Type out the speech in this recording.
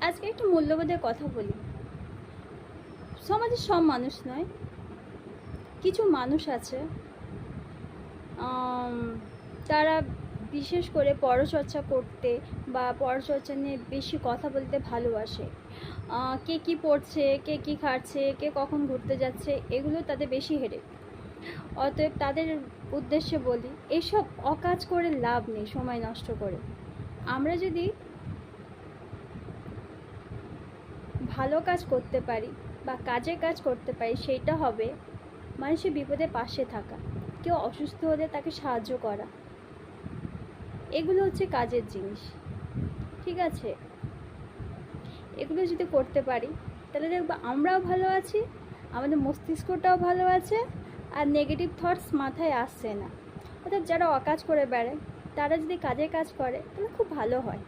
আজকে একটু মূল্যবোধের কথা বলি। সমাজের সব মানুষ নয়, কিছু মানুষ আছে তারা বিশেষ করে পরচর্চা করতে বা পরচর্চা নিয়ে বেশি কথা বলতে ভালোবাসে। কে কী পড়ছে, কে কী খাচ্ছে, কে কখন ঘুরতে যাচ্ছে, এগুলো তাদের বেশি হেডেক। অতএব তাদের উদ্দেশ্যে বলি, এসব অকাজ করে লাভ নেই সময় নষ্ট করে। আমরা যদি ভালো কাজ করতে পারি বা কাজের কাজ করতে পারি, সেইটা হবে মানুষের বিপদে পাশে থাকা, কেউ অসুস্থ হলে তাকে সাহায্য করা। এগুলো হচ্ছে কাজের জিনিস, ঠিক আছে? এগুলো যদি করতে পারি তাহলে দেখবো আমরাও ভালো আছি, আমাদের মস্তিষ্কটাও ভালো আছে, আর নেগেটিভ থটস মাথায় আসছে না। অর্থাৎ যারা অকাজ করে বেড়ায় তারা যদি কাজের কাজ করে তাহলে খুব ভালো হয়।